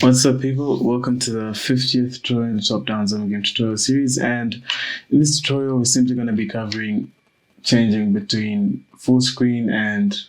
What's up, people? Welcome to the 50th tutorial in the Top Down Zone Game tutorial series. And in this tutorial, we're simply going to be covering changing between full screen and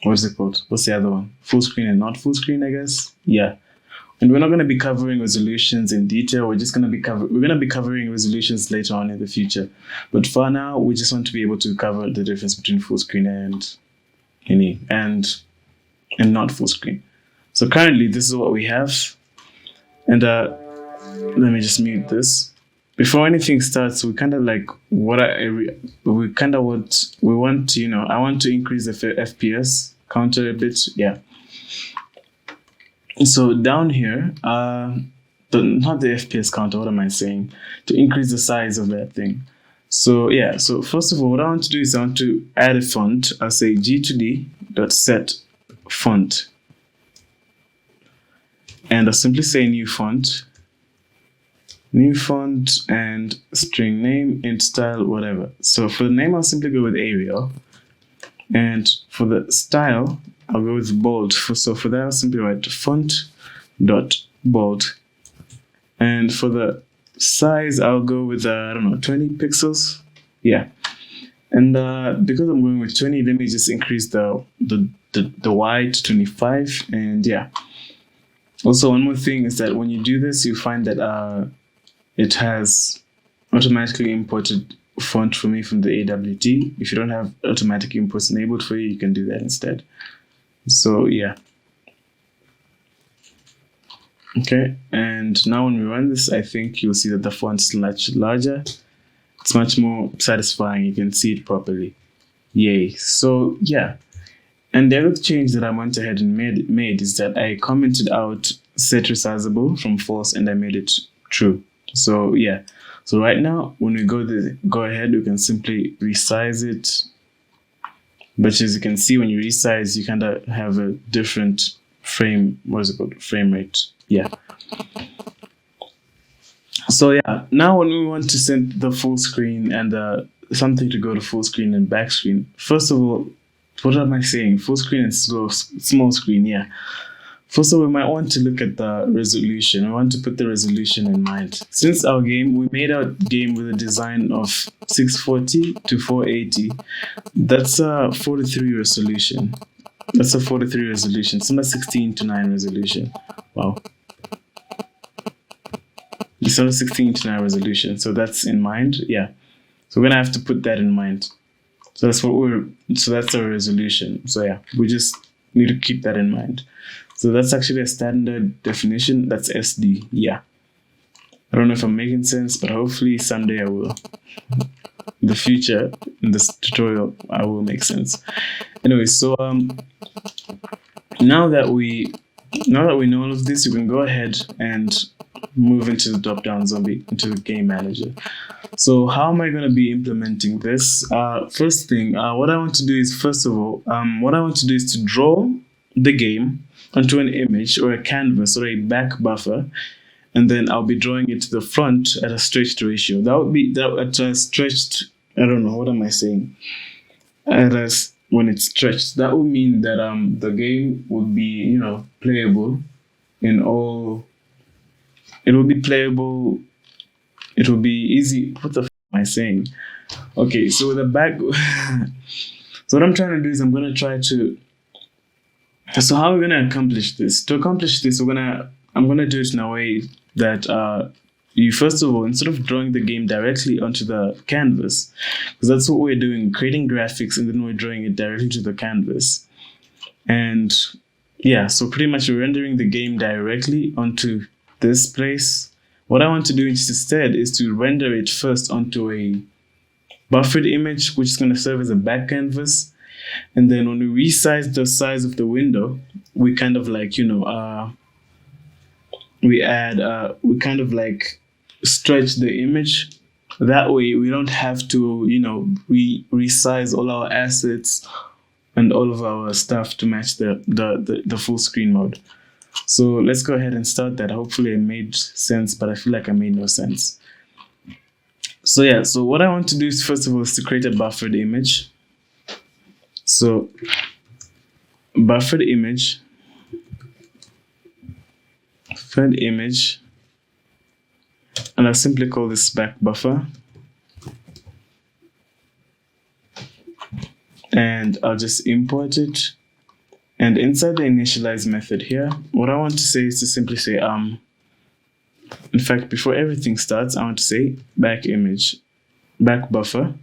what's it called? What's the other one? Full screen and not full screen, I guess. Yeah. And we're not going to be covering resolutions in detail. We're just going to be covering resolutions later on in the future. But for now, we just want to be able to cover the difference between full screen and not full screen. So currently, this is what we have. And let me just mute this. Before anything starts, we kind of like I want to increase the FPS counter a bit. Yeah. So down here, not the FPS counter, what am I saying? To increase the size of that thing. So yeah, so first of all, what I want to do is I want to add a font. I'll say g2d.set font. And I'll simply say new font and string name, int style, whatever. So for the name, I'll simply go with Arial. And for the style, I'll go with bold. So for that, I'll simply write font.bold. And for the size, I'll go with, 20 pixels. Yeah. And because I'm going with 20, let me just increase the Y to 25. And yeah. Also, one more thing is that when you do this, you find that it has automatically imported font for me from the AWT. If you don't have automatic imports enabled for you, you can do that instead. So yeah. Okay, and now when we run this, I think you'll see that the font's much larger. It's much more satisfying. You can see it properly. Yay. So yeah. And the other change that I went ahead and made is that I commented out set resizable from false and I made it true. So yeah. So right now, when we go ahead, we can simply resize it. But as you can see, when you resize, you kind of have a different frame rate. Yeah. So yeah, now when we want to set the full screen and something to go to full screen and back screen, first of all, what am I saying? Full screen and small screen, yeah. First of all, we might want to look at the resolution. We want to put the resolution in mind. Since we made our game with a design of 640 to 480. That's a 43 resolution. It's not a 16 to 9 resolution. Wow. It's not a 16 to 9 resolution. So that's in mind, yeah. So we're gonna have to put that in mind. So that's our resolution. So yeah, we just need to keep that in mind. So that's actually a standard definition. That's SD. Yeah. I don't know if I'm making sense, but hopefully someday I will. In the future, in this tutorial, I will make sense. Anyway, so now that we know all of this, you can go ahead and move into the drop-down zombie, into the game manager. So how am I going to be implementing this? First thing, what I want to do is, first of all, to draw the game onto an image or a canvas or a back buffer, and then I'll be drawing it to the front at a stretched ratio. That would be at a stretched, I don't know, what am I saying? When it's stretched, that would mean that the game would be, playable in all. It will be playable. It will be easy. What the f am I saying? Okay, so with the back. So what I'm trying to do is I'm going to try to. So how are we going to accomplish this? To accomplish this, I'm going to do it in a way that you, first of all, instead of drawing the game directly onto the canvas, because that's what we're doing, creating graphics, and then we're drawing it directly to the canvas. And yeah, so pretty much we're rendering the game directly onto this place. What I want to do instead is to render it first onto a buffered image, which is going to serve as a back canvas. And then when we resize the size of the window, we kind of like, we kind of like stretch the image. That way we don't have to, resize all our assets and all of our stuff to match the full screen mode. So let's go ahead and start that. Hopefully it made sense, but I feel like I made no sense. So yeah, so what I want to do is, first of all, is to create a buffered image. So buffered image find image, and I'll simply call this back buffer. And I'll just import it. And inside the initialize method here, what I want to say is to simply say, in fact, before everything starts, I want to say back image, back buffer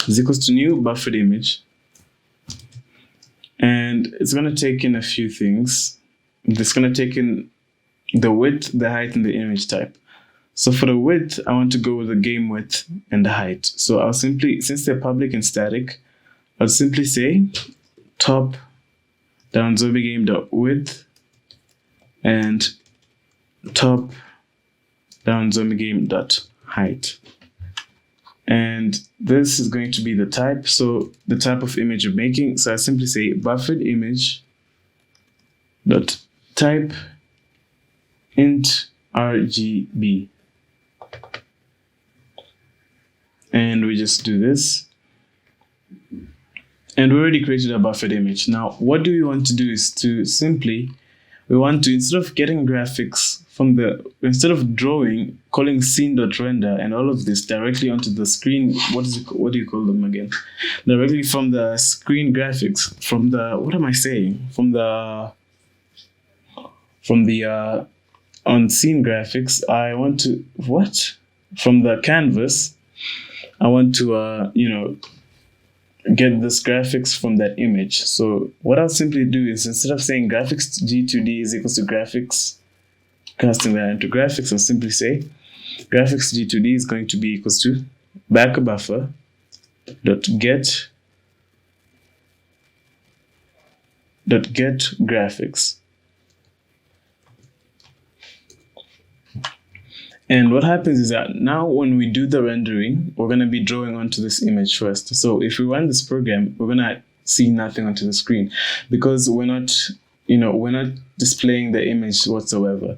is equals to new buffered image. And it's going to take in a few things. It's going to take in the width, the height, and the image type. So for the width, I want to go with the game width and the height. So I'll simply, since they're public and static, I'll simply say top down zombiegame.width and top down zombiegame.height. And this is going to be the type. So the type of image you're making. So I simply say buffered image dot type int RGB. And we just do this. And we already created a buffered image. Now, what do we want to do is to simply, we want to, instead of getting graphics from the, instead of drawing, calling scene.render and all of this directly onto the screen, what do you call them again? Directly from the screen graphics, from the, what am I saying? From the on scene graphics, I want to, what? From the canvas, I want to, get this graphics from that image. So what I'll simply do is, instead of saying graphics G2D is equals to graphics, casting that into graphics, I'll simply say graphics G2D is going to be equals to back buffer dot get graphics. And what happens is that now when we do the rendering, we're going to be drawing onto this image first. So if we run this program, we're going to see nothing onto the screen because we're not displaying the image whatsoever.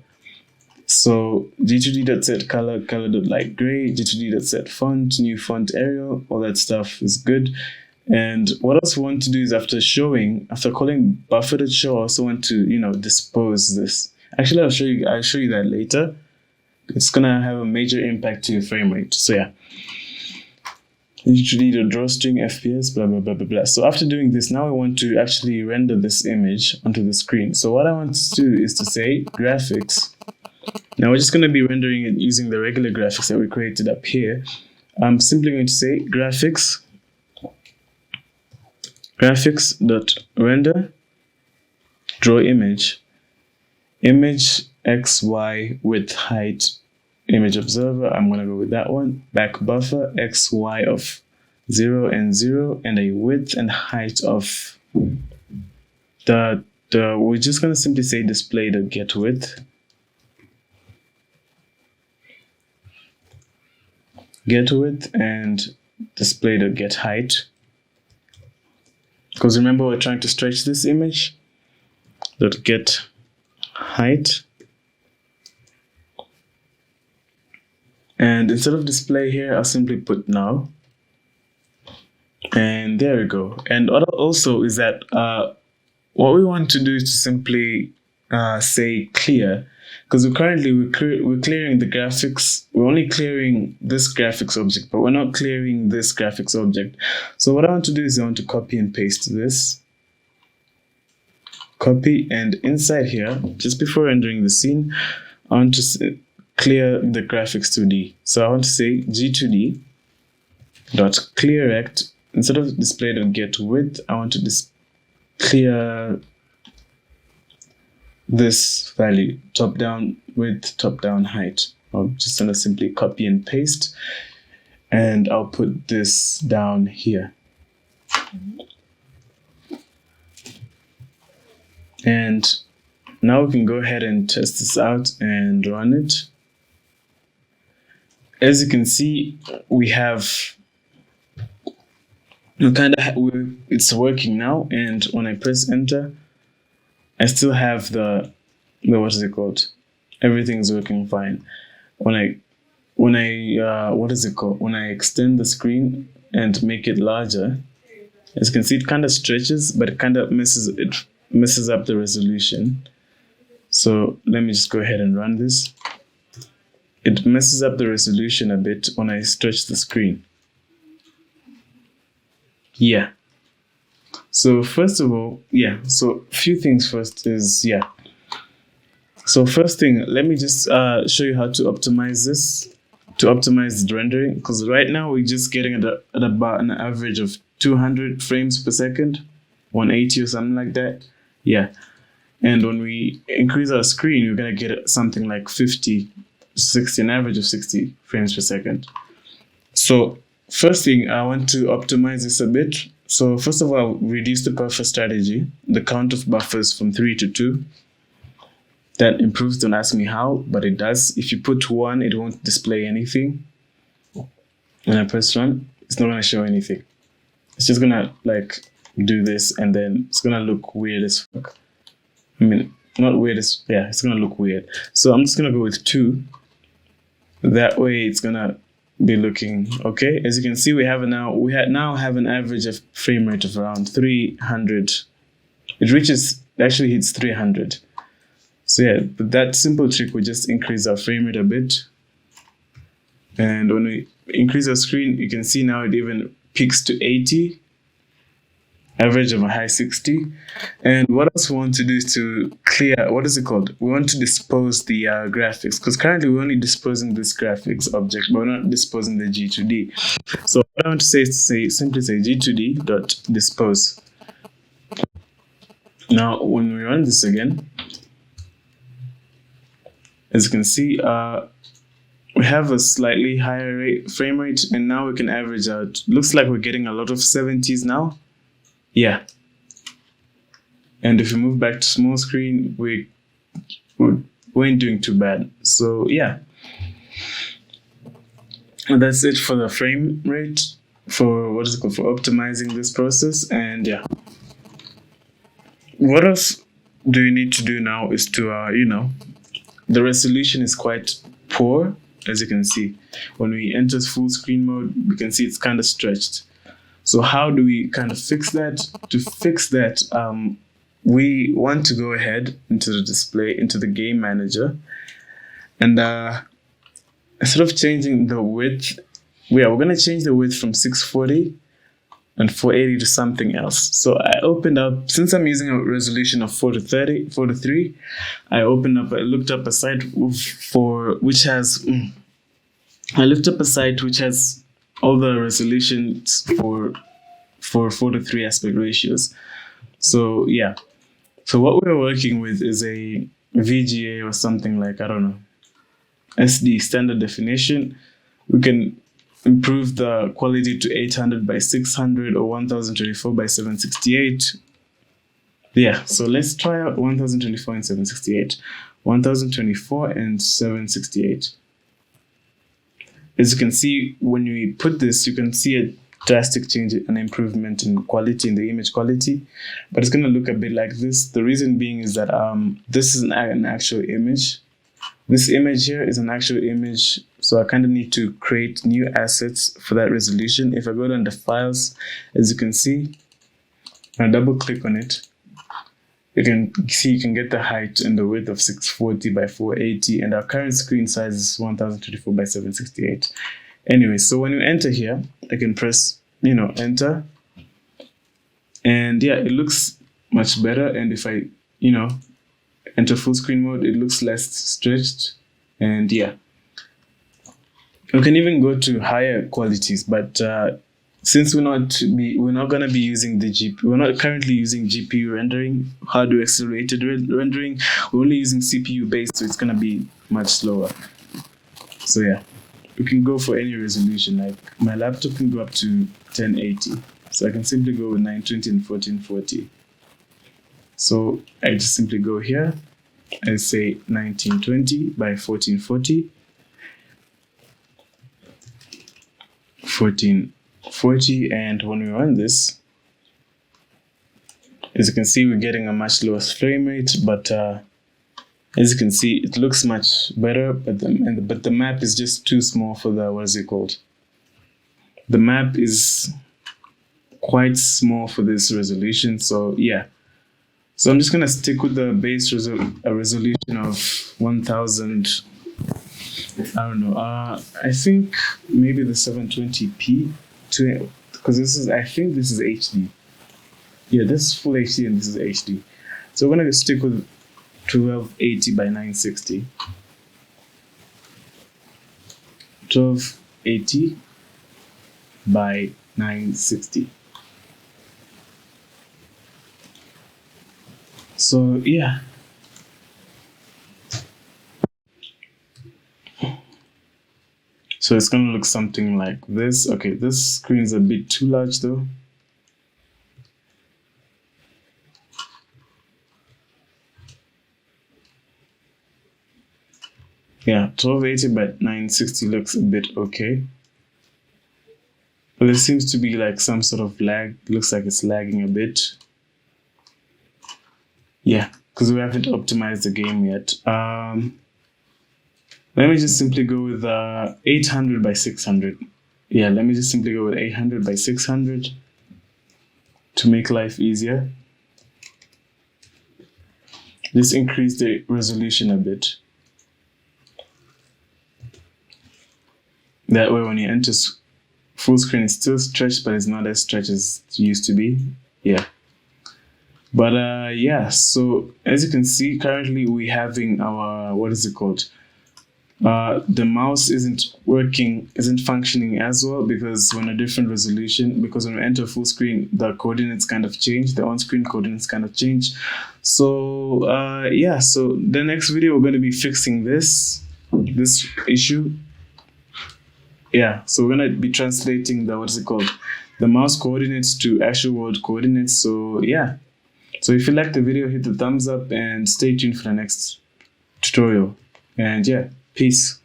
So g2d.set color.light gray, g2d.set font, new font Arial, all that stuff is good. And what else we want to do is after calling buffer.show, I also want to, dispose this. Actually, I'll show you that later. It's gonna have a major impact to your frame rate. So yeah, usually the drawstring FPS, blah blah blah blah blah. So after doing this, now I want to actually render this image onto the screen. So what I want to do is to say graphics. Now we're just gonna be rendering it using the regular graphics that we created up here. I'm simply going to say graphics.render draw image XY width height image observer. I'm gonna go with that one. Back buffer XY of 0 and 0 and a width and height of we're just gonna simply say display the get width. Get width and display the get height. Because remember we're trying to stretch this image. Get height. And instead of display here, I'll simply put now. And there we go. And what also is that what we want to do is to simply say clear, because we're clearing the graphics. We're only clearing this graphics object, but we're not clearing this graphics object. So what I want to do is I want to copy and paste this. Copy, and inside here, just before rendering the scene, I want to clear the graphics 2D. So I want to say g2d dot clear rect. Instead of display.get width, I want to clear this value, top down width, top down height. I'm just gonna simply copy and paste, and I'll put this down here. And now we can go ahead and test this out and run it. As you can see, we have, it's working now. And when I press enter, I still have the what is it called? Everything's working fine. When I extend the screen and make it larger, as you can see, it kind of stretches, but it kind of messes up the resolution. So let me just go ahead and run this. It messes up the resolution a bit when I stretch the screen. Yeah. So first of all, so a few things first is, So first thing, let me just show you how to optimize this, to optimize the rendering, because right now we're just getting at about an average of 200 frames per second, 180 or something like that. Yeah. And when we increase our screen, we're going to get something like 60, an average of 60 frames per second. So first thing, I want to optimize this a bit. So first of all, reduce the buffer strategy, the count of buffers from 3 to 2. That improves, don't ask me how, but it does. If you put 1, it won't display anything. When I press run, it's not going to show anything. It's just going to do this, and then it's going to look weird as fuck. I mean, not weird as, it's going to look weird. So I'm just going to go with 2. That way it's going to be looking okay. As you can see, we now have an average of frame rate of around 300. It actually hits 300. So but that simple trick will just increase our frame rate a bit. And when we increase our screen, you can see now it even peaks to 80, average of a high 60. And what else we want to do is to clear, we want to dispose the graphics, because currently we're only disposing this graphics object, but we're not disposing the G2D. So what I want to say is simply say G2D.dispose. Now, when we run this again, as you can see, we have a slightly higher frame rate, and now we can average out. Looks like we're getting a lot of 70s now. Yeah. And if we move back to small screen, we ain't doing too bad. So yeah. And that's it for the frame rate, for for optimizing this process. And yeah. What else do you need to do now is to, the resolution is quite poor, as you can see. When we enter full screen mode, we can see it's kind of stretched. So how do we kind of fix that? To fix that, we want to go ahead into the display, into the game manager, and instead of changing the width, we're going to change the width from 640 and 480 to something else. So I opened up, since I'm using a resolution of 4 to 3, I looked up a site which has all the resolutions for 4 to 3 aspect ratios. So yeah. So what we're working with is a VGA or something like, I don't know, SD, standard definition. We can improve the quality to 800 by 600 or 1024 by 768. Yeah, so let's try out 1024 and 768. 1024 and 768. As you can see, when we put this, you can see a drastic change, an improvement in quality, in the image quality, but it's going to look a bit like this. The reason being is that this is an actual image. This image here is an actual image, so I kind of need to create new assets for that resolution. If I go down to files, as you can see, and double click on it, you can see you can get the height and the width of 640 by 480, and our current screen size is 1024 by 768. Anyway, so when you enter here, I can press, enter, and yeah, it looks much better. And if I, enter full screen mode, it looks less stretched. And yeah, we can even go to higher qualities, but since we're not gonna be using the GPU, we're not currently using GPU rendering, hardware accelerated rendering. We're only using CPU based, so it's gonna be much slower. So yeah, we can go for any resolution. Like my laptop can go up to 1080, so I can simply go with 920 and 1440. So I just simply go here and say 1920 by 1440, 1440, and when we run this, as you can see, we're getting a much lower frame rate, but as you can see, it looks much better, but the map is just too small for the, the map is quite small for this resolution, so yeah. So I'm just gonna stick with the base resolution of 1000. I don't know. I think maybe the 720p to, because I think this is HD. Yeah, this is full HD and this is HD. So we're gonna stick with 1280 by 960. 1280 by 960. So yeah. So it's gonna look something like this. Okay, this screen is a bit too large though. Yeah, 1280 by 960 looks a bit okay. But there seems to be like some sort of lag. Looks like it's lagging a bit. Yeah, because we haven't optimized the game yet. Let me just simply go with 800 by 600. Yeah, let me just simply go with 800 by 600 to make life easier. Just increase the resolution a bit. That way when you enter full screen, it's still stretched, but it's not as stretched as it used to be. Yeah. But yeah, so as you can see, currently we're having our, what is it called? The mouse isn't functioning as well because we're in a different resolution, because when we enter full screen, the coordinates kind of change, the on-screen coordinates kind of change. So yeah, so the next video we're going to be fixing this issue. Yeah, so we're going to be translating the, the mouse coordinates to actual world coordinates. So yeah, so if you like the video, hit the thumbs up and stay tuned for the next tutorial. And yeah, peace.